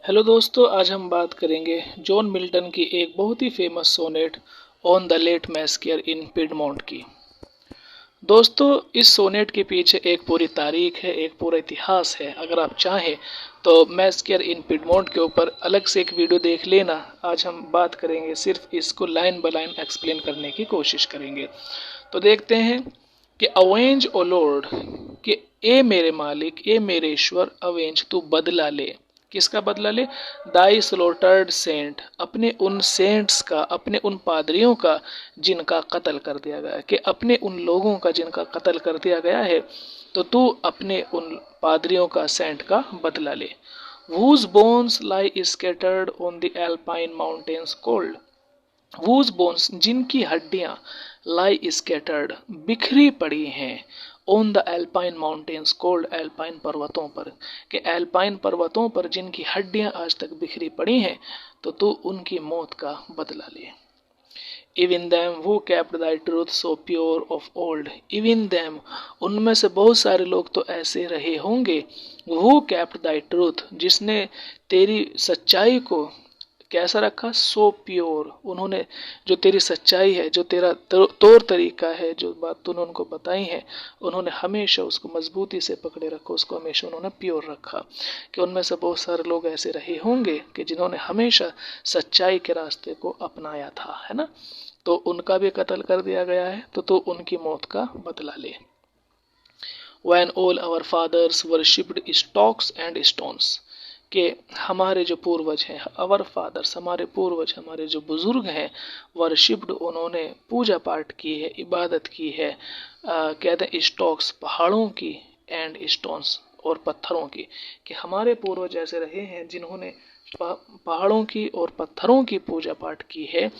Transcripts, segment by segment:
Hello दोस्तों, आज हम बात करेंगे जॉन मिल्टन की एक बहुत ही famous sonnet on the late massacre in Piedmont की। दोस्तों, इस सोनेट के पीछे एक पूरी तारीख है, एक पूरा इतिहास है। अगर आप चाहें तो मैस्कियर इन पिडमोंट के ऊपर अलग से एक वीडियो देख लेना। आज हम बात करेंगे, सिर्फ इसको लाइन बाय लाइन एक्सप्लेन करने की कोशिश करेंगे। तो देखते हैं कि अवेंज ओ लॉर्ड, कि ए मेरे मालिक, ए मेरे ईश्वर, अवेंज तू बदला ले। किसका बदला ले? दाई स्लोटर्ड सेंट, अपने उन सेंट्स का, अपने उन पादरियों का जिनका कत्ल कर दिया गया है, कि अपने उन लोगों का जिनका कत्ल कर दिया गया है, तो तू अपने उन पादरियों का, सेंट का बदला ले। whose bones lie scattered on the alpine mountains cold, whose bones, जिनकी हड्डियां, lie scattered, बिखरी पड़ी हैं, on the alpine mountains cold, alpine पर्वतों पर, कि एल्पाइन पर्वतों पर जिनकी हड्डियां आज तक बिखरी पड़ी हैं, तो तू उनकी मौत का बदला ले। Even them who kept thy truth so pure of old, even them, उनमें से बहुत सारे लोग तो ऐसे रहे होंगे, who kept thy truth, जिसने तेरी सच्चाई को कैसा रखा, सो प्योर, उन्होंने जो तेरी सच्चाई है, जो तेरा तौर तरीका है, जो बात तूने उनको बताई है, उन्होंने हमेशा उसको मजबूती से पकड़े रखा, उसको हमेशा उन्होंने प्योर रखा। कि उनमें से बहुत सारे लोग ऐसे रहे होंगे कि जिन्होंने हमेशा सच्चाई के रास्ते को अपनाया था, है ना। तो उनका भी कत्ल कर दिया गया है, तो उनकी मौत का बदला ले। When all our fathers worshipped stocks and stones, कि हमारे जो पूर्वज हैं, अवर फादर्स, हमारे पूर्वज, हमारे जो बुजुर्ग हैं, वर्शिप्ड, उन्होंने पूजा पाठ की है, इबादत की है, कहते हैं स्टॉक्स, पहाड़ों की, एंड स्टोन्स, और पत्थरों की, कि हमारे पूर्वज ऐसे रहे हैं जिन्होंने पहाड़ों की और पत्थरों की पूजा पाठ की है।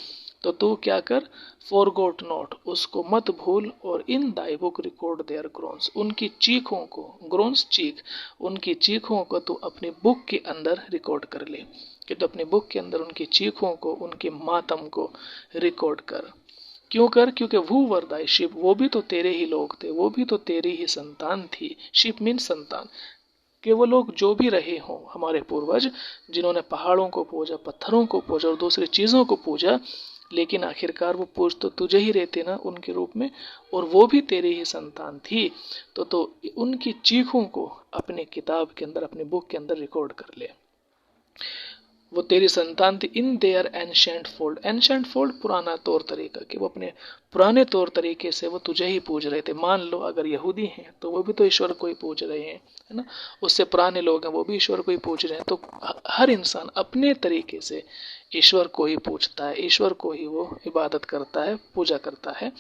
तो तू क्या कर, फॉरगोट नॉट, उसको मत भूल, और इन दाई बुक रिकॉर्ड देयर ग्रोन्स, उनकी चीखों को, ग्रोन्स चीख, उनकी चीखों को तू अपनी बुक के अंदर रिकॉर्ड कर ले, कि तू अपनी बुक के अंदर उनकी चीखों को, उनके मातम को रिकॉर्ड कर। क्यों कर? क्योंकि वो वर दाई शिप, वो भी तो तेरे ही लोग थे, वो भी तो तेरी ही संतान थी। शिप मीन संतान, कि वो लोग जो भी रहे हों, हमारे पूर्वज, जिन्होंने पहाड़ों को पूजा, पत्थरों को पूजा और दूसरी चीज़ों को पूजा, लेकिन आखिरकार वो पूज तो तुझे ही रहते ना उनके रूप में, और वो भी तेरी ही संतान थी। तो उनकी चीखों को अपने किताब के अंदर, अपने बुक के अंदर रिकॉर्ड कर ले। वो तेरी संतान थी in their ancient fold, ancient fold पुराना तौर तरीका, कि वो अपने पुराने तौर तरीके से वो तुझे ही पूज रहे थे। मान लो अगर यहूदी हैं तो वो भी तो ईश्वर को ही पूज रहे हैं, है ना। उससे पुराने लोग हैं, वो भी ईश्वर को ही पूज रहे हैं। तो हर इंसान अपने तरीके से ईश्वर को ही पूजता है, ईश्वर को ही वो इबादत करता है, पूजा करता है।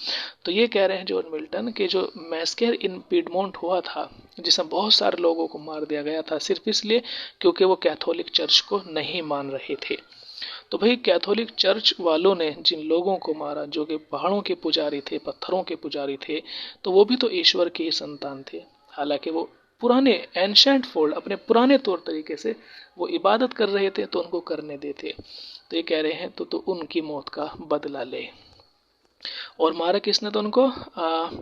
तो ये कह रहे हैं जॉन मिल्टन कि जो मैस्केर इन पीडमोंट हुआ था, जिसमें बहुत सारे लोगों को मार दिया गया था, सिर्फ इसलिए क्योंकि वो कैथोलिक चर्च को नहीं मान रहे थे। तो भाई, कैथोलिक चर्च वालों ने जिन लोगों को मारा, जो कि पहाड़ों के पुजारी थे, पत्थरों के पुजारी थे, तो वो भी तो ईश्वर के ही संतान थे। हालांकि वो पुराने एंशेंट फोल्ड, अपने पुराने तौर तरीके से वो इबादत कर रहे थे, तो उनको करने देते। तो ये कह रहे हैं तो उनकी मौत का बदला ले। और मारा किसने? तो उनको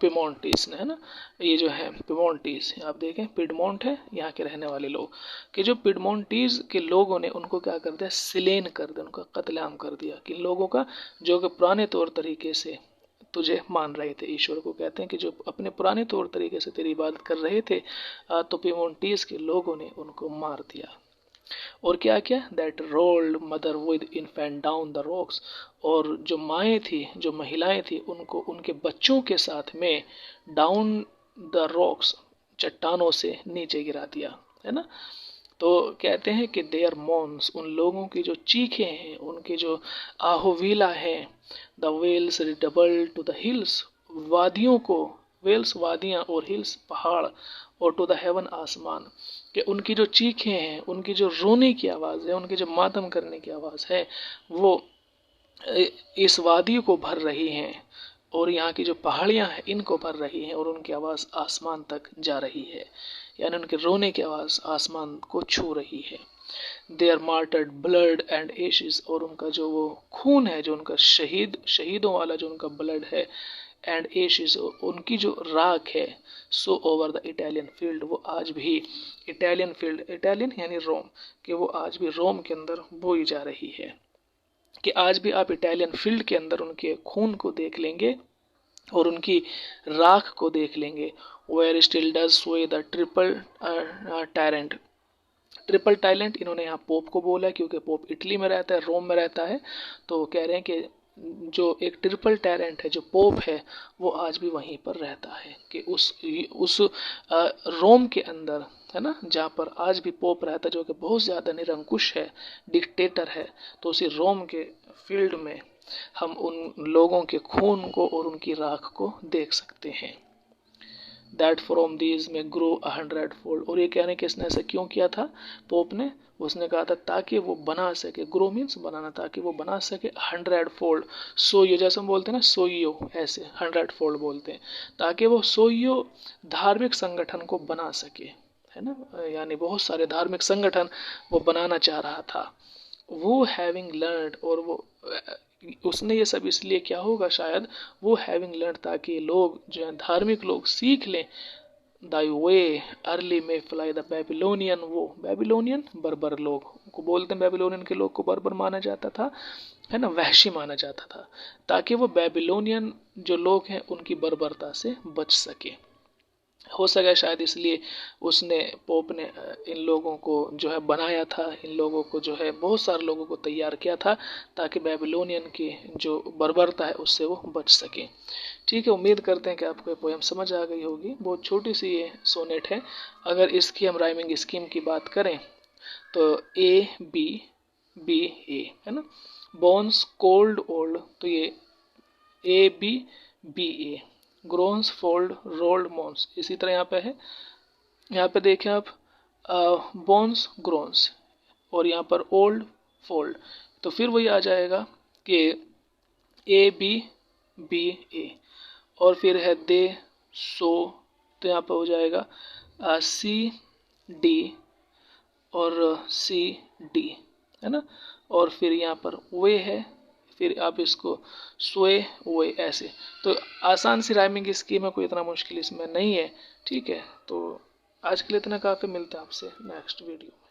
पिमोंटीस ने, है ना। ये जो है पिमोंटीस, आप देखें पिडमोंट है, यहाँ के रहने वाले लोग, कि जो पिडमोंटीस के लोगों ने उनको क्या कर दिया, सिलेन कर दिया, उनका कत्लेआम कर दिया। किन लोगों का? जो कि पुराने तौर तरीके से तुझे मान रहे थे, ईश्वर को कहते हैं, कि जो अपने पुराने तौर तरीके से तेरी इबादत कर रहे थे, तो पिमोंटीस के लोगों ने उनको मार दिया। और क्या क्या, that rolled mother with infant down the rocks, और जो माएँ थी, जो महिलाएं थी, उनको उनके बच्चों के साथ में डाउन द रॉक्स, चट्टानों से नीचे गिरा दिया, है ना। तो कहते हैं कि देयर मॉन्स, उन लोगों की जो चीखें हैं, उनके जो आहोवीला है, the vales redoubled to the hills, वादियों को, वेल्स वादियां, और हिल्स पहाड़, और टू द हेवन आसमान, कि उनकी जो चीखें हैं, उनकी जो रोने की आवाज़ है, उनकी जो मातम करने की आवाज़ है, वो इस वादी को भर रही हैं, और यहाँ की जो पहाड़ियाँ हैं इनको भर रही हैं, और उनकी आवाज़ आसमान तक जा रही है, यानी उनके रोने की आवाज़ आसमान को छू रही है। Their martyred blood and ashes, और उनका जो वो खून है, जो उनका शहीदों वाला जो उनका ब्लड है, एंड एशिस, उनकी जो राख है, so over the Italian field, वो आज भी इटालियन फील्ड, इटालियन यानी रोम, कि वो आज भी रोम के अंदर बोई जा रही है। कि आज भी आप इटालियन फील्ड के अंदर उनके खून को देख लेंगे और उनकी राख को देख लेंगे। वेयर स्टिल डज स्वे the triple tyrant, triple talent इन्होंने यहाँ पोप को बोला क्योंकि पोप इटली में रहता है, रोम में रहता है, तो कह रहे हैं कि जो एक ट्रिपल टैरेंट है, जो पोप है, वो आज भी वहीं पर रहता है, कि उस रोम के अंदर, है ना, जहाँ पर आज भी पोप रहता है, जो कि बहुत ज़्यादा निरंकुश है, डिक्टेटर है, तो उसी रोम के फील्ड में हम उन लोगों के खून को और उनकी राख को देख सकते हैं। दैट फ्रॉम दीज में ग्रो 100 फोल्ड, और ये कहने कि इसने ऐसा क्यों किया था पोप ने, उसने कहा था ताकि वो बना सके, ग्रो मीन्स बनाना, ताकि वो बना सके 100 फोल्ड, सोइयो, जैसे हम बोलते हैं ना सोइयो, ऐसे 100 फोल्ड बोलते हैं, ताकि वो सोइयो धार्मिक संगठन को बना सके, है ना, यानी बहुत सारे धार्मिक संगठन वो बनाना चाह रहा था। वो हैविंग लर्न, और वो उसने ये सब इसलिए क्या होगा शायद, वो हैविंग लर्न, ताकि लोग जो है धार्मिक लोग सीख लें, दाई वे अर्ली में फ्लाई द बेबीलोनियन, वो बेबीलोनियन बर्बर लोग को बोलते हैं, बेबीलोनियन के लोग को बर्बर माना जाता था, है ना, वहशी माना जाता था, ताकि वो बेबीलोनियन जो लोग हैं उनकी बर्बरता से बच सके। हो सके शायद इसलिए उसने, पोप ने इन लोगों को जो है बनाया था, इन लोगों को जो है बहुत सारे लोगों को तैयार किया था, ताकि बेबीलोनियन की जो बर्बरता है उससे वो बच सके। ठीक है, उम्मीद करते हैं कि आपको ये पोएम समझ आ गई होगी। बहुत छोटी सी ये सोनेट है। अगर इसकी हम राइमिंग स्कीम की बात करें तो ए बी बी ए, है ना, बोन्स कोल्ड ओल्ड, तो ये A B B A, groans fold rolled moans, इसी तरह यहाँ पे है, यहाँ पे देखें आप, बोन्स ग्रोन्स, और यहाँ पर ओल्ड फोल्ड, तो फिर वही आ जाएगा कि ए बी बी ए, और फिर है दे सो, तो यहाँ पर हो जाएगा सी डी और सी डी, है ना, और फिर यहाँ पर वे है, फिर आप इसको स्वे वे, ऐसे। तो आसान सी राइमिंग स्कीम है, कोई इतना मुश्किल इसमें नहीं है। ठीक है, तो आज के लिए इतना काफ़ी, मिलता है आपसे नेक्स्ट वीडियो।